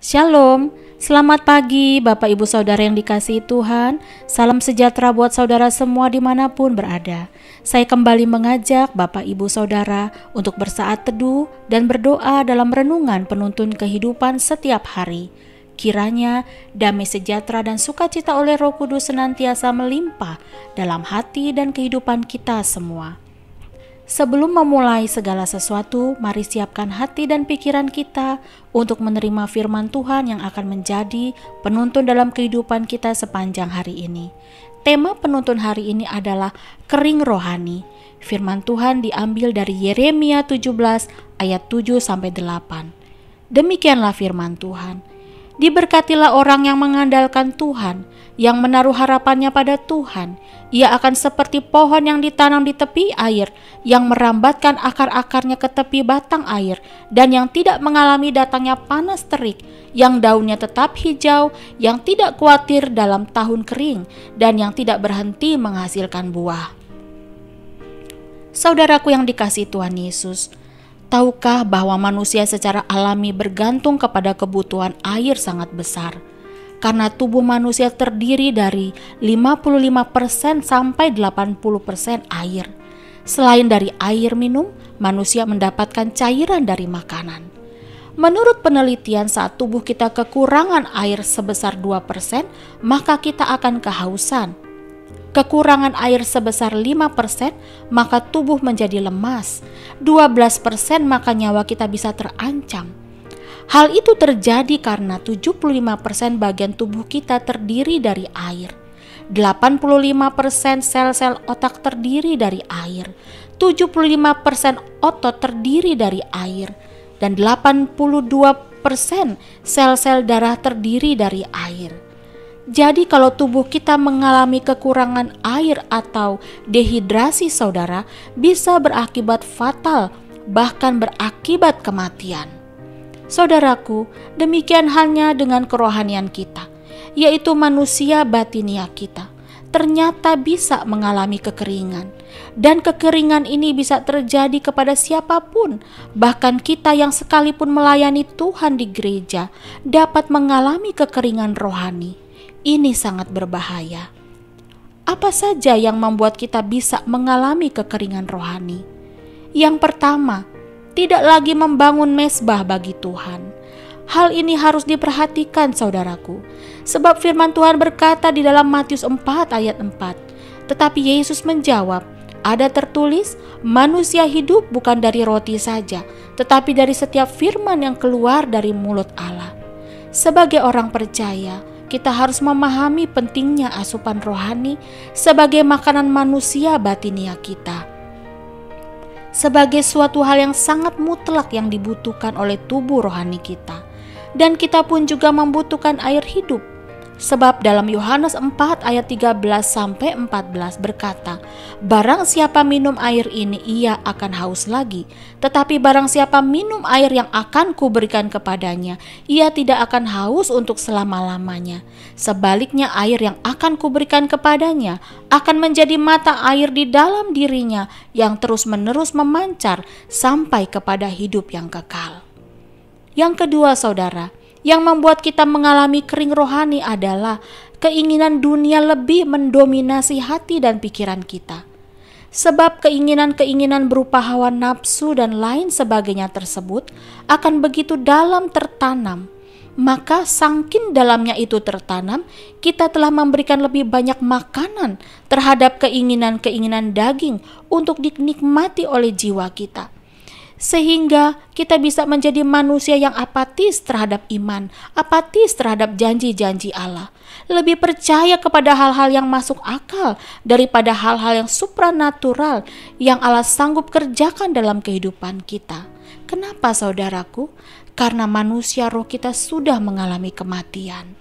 Shalom, selamat pagi Bapak Ibu Saudara yang dikasihi Tuhan. Salam sejahtera buat saudara semua dimanapun berada. Saya kembali mengajak Bapak Ibu Saudara untuk bersaat teduh dan berdoa dalam renungan penuntun kehidupan setiap hari. Kiranya damai sejahtera dan sukacita oleh Roh Kudus senantiasa melimpah dalam hati dan kehidupan kita semua. Sebelum memulai segala sesuatu, mari siapkan hati dan pikiran kita untuk menerima firman Tuhan yang akan menjadi penuntun dalam kehidupan kita sepanjang hari ini. Tema penuntun hari ini adalah kering rohani. Firman Tuhan diambil dari Yeremia 17 ayat 7-8. Demikianlah firman Tuhan. Diberkatilah orang yang mengandalkan Tuhan, yang menaruh harapannya pada Tuhan. Ia akan seperti pohon yang ditanam di tepi air, yang merambatkan akar-akarnya ke tepi batang air, dan yang tidak mengalami datangnya panas terik, yang daunnya tetap hijau, yang tidak khawatir dalam tahun kering, dan yang tidak berhenti menghasilkan buah. Saudaraku yang dikasihi Tuhan Yesus, tahukah bahwa manusia secara alami bergantung kepada kebutuhan air sangat besar? Karena tubuh manusia terdiri dari 55% sampai 80% air. Selain dari air minum, manusia mendapatkan cairan dari makanan. Menurut penelitian, saat tubuh kita kekurangan air sebesar 2%, maka kita akan kehausan. Kekurangan air sebesar 5%, maka tubuh menjadi lemas. 12% maka nyawa kita bisa terancam. Hal itu terjadi karena 75% bagian tubuh kita terdiri dari air. 85% sel-sel otak terdiri dari air. 75% otot terdiri dari air. Dan 82% sel-sel darah terdiri dari air. Jadi kalau tubuh kita mengalami kekurangan air atau dehidrasi, saudara, bisa berakibat fatal, bahkan berakibat kematian. Saudaraku, demikian halnya dengan kerohanian kita, yaitu manusia batinia kita. Ternyata bisa mengalami kekeringan, dan kekeringan ini bisa terjadi kepada siapapun. Bahkan kita yang sekalipun melayani Tuhan di gereja dapat mengalami kekeringan rohani. Ini sangat berbahaya. Apa saja yang membuat kita bisa mengalami kekeringan rohani? Yang pertama, tidak lagi membangun mezbah bagi Tuhan. Hal ini harus diperhatikan, saudaraku, sebab firman Tuhan berkata di dalam Matius 4 ayat 4, tetapi Yesus menjawab, ada tertulis, manusia hidup bukan dari roti saja, tetapi dari setiap firman yang keluar dari mulut Allah. Sebagai orang percaya, kita harus memahami pentingnya asupan rohani sebagai makanan manusia batinia kita. Sebagai suatu hal yang sangat mutlak yang dibutuhkan oleh tubuh rohani kita. Dan kita pun juga membutuhkan air hidup. Sebab dalam Yohanes 4 ayat 13-14 berkata, barang siapa minum air ini ia akan haus lagi. Tetapi barang siapa minum air yang akan kuberikan kepadanya, ia tidak akan haus untuk selama-lamanya. Sebaliknya air yang akan kuberikan kepadanya akan menjadi mata air di dalam dirinya yang terus-menerus memancar sampai kepada hidup yang kekal. Yang kedua, saudara, yang membuat kita mengalami kering rohani adalah keinginan dunia lebih mendominasi hati dan pikiran kita. Sebab keinginan-keinginan berupa hawa nafsu dan lain sebagainya tersebut akan begitu dalam tertanam. Maka saking dalamnya itu tertanam, kita telah memberikan lebih banyak makanan terhadap keinginan-keinginan daging untuk dinikmati oleh jiwa kita. Sehingga kita bisa menjadi manusia yang apatis terhadap iman, apatis terhadap janji-janji Allah, lebih percaya kepada hal-hal yang masuk akal daripada hal-hal yang supranatural yang Allah sanggup kerjakan dalam kehidupan kita. Kenapa, saudaraku? Karena manusia roh kita sudah mengalami kematian.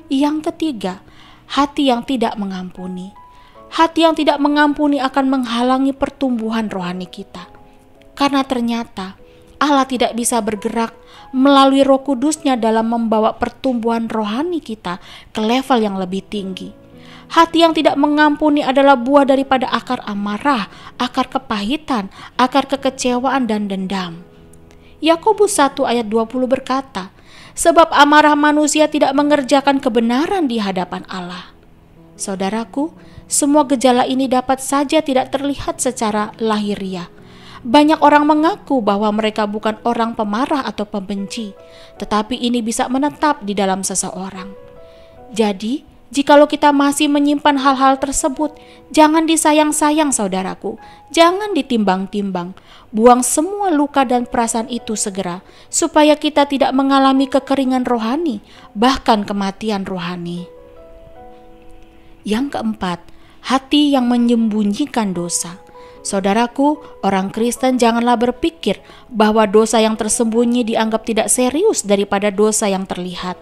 Yang ketiga, hati yang tidak mengampuni. Hati yang tidak mengampuni akan menghalangi pertumbuhan rohani kita. Karena ternyata Allah tidak bisa bergerak melalui Roh Kudus-Nya dalam membawa pertumbuhan rohani kita ke level yang lebih tinggi. Hati yang tidak mengampuni adalah buah daripada akar amarah, akar kepahitan, akar kekecewaan dan dendam. Yakobus 1 ayat 20 berkata, sebab amarah manusia tidak mengerjakan kebenaran di hadapan Allah. Saudaraku, semua gejala ini dapat saja tidak terlihat secara lahiriah. Banyak orang mengaku bahwa mereka bukan orang pemarah atau pembenci, tetapi ini bisa menetap di dalam seseorang. Jadi, jikalau kita masih menyimpan hal-hal tersebut, jangan disayang-sayang saudaraku, jangan ditimbang-timbang. Buang semua luka dan perasaan itu segera, supaya kita tidak mengalami kekeringan rohani, bahkan kematian rohani. Yang keempat, hati yang menyembunyikan dosa. Saudaraku, orang Kristen janganlah berpikir bahwa dosa yang tersembunyi dianggap tidak serius daripada dosa yang terlihat.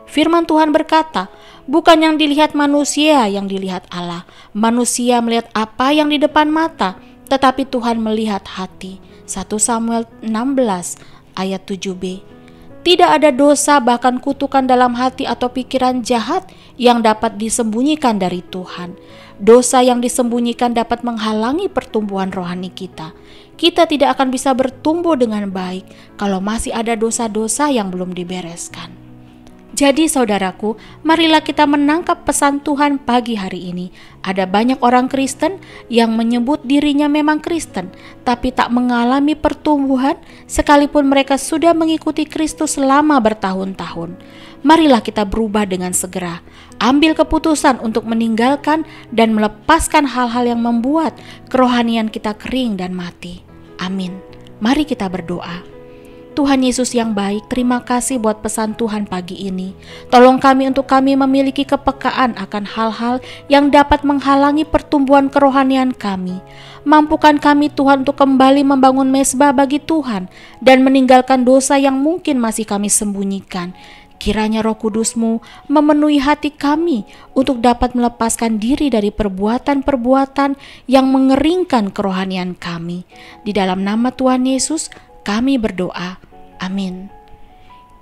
Firman Tuhan berkata, bukan yang dilihat manusia yang dilihat Allah. Manusia melihat apa yang di depan mata, tetapi Tuhan melihat hati. 1 Samuel 16 ayat 7b. Tidak ada dosa bahkan kutukan dalam hati atau pikiran jahat yang dapat disembunyikan dari Tuhan. Dosa yang disembunyikan dapat menghalangi pertumbuhan rohani kita. Kita tidak akan bisa bertumbuh dengan baik kalau masih ada dosa-dosa yang belum dibereskan. Jadi saudaraku, marilah kita menangkap pesan Tuhan pagi hari ini. Ada banyak orang Kristen yang menyebut dirinya memang Kristen, tapi tak mengalami pertumbuhan sekalipun mereka sudah mengikuti Kristus selama bertahun-tahun. Marilah kita berubah dengan segera. Ambil keputusan untuk meninggalkan dan melepaskan hal-hal yang membuat kerohanian kita kering dan mati. Amin. Mari kita berdoa. Tuhan Yesus yang baik, terima kasih buat pesan Tuhan pagi ini. Tolong kami untuk kami memiliki kepekaan akan hal-hal yang dapat menghalangi pertumbuhan kerohanian kami. Mampukan kami Tuhan untuk kembali membangun mezbah bagi Tuhan dan meninggalkan dosa yang mungkin masih kami sembunyikan. Kiranya Roh Kudus-Mu memenuhi hati kami untuk dapat melepaskan diri dari perbuatan-perbuatan yang mengeringkan kerohanian kami. Di dalam nama Tuhan Yesus, kami berdoa. Amin.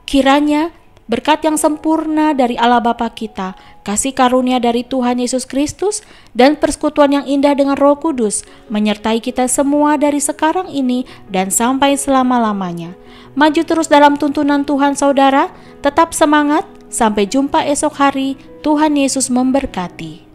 Kiranya berkat yang sempurna dari Allah Bapa kita, kasih karunia dari Tuhan Yesus Kristus, dan persekutuan yang indah dengan Roh Kudus menyertai kita semua dari sekarang ini dan sampai selama-lamanya. Maju terus dalam tuntunan Tuhan saudara, tetap semangat, sampai jumpa esok hari. Tuhan Yesus memberkati.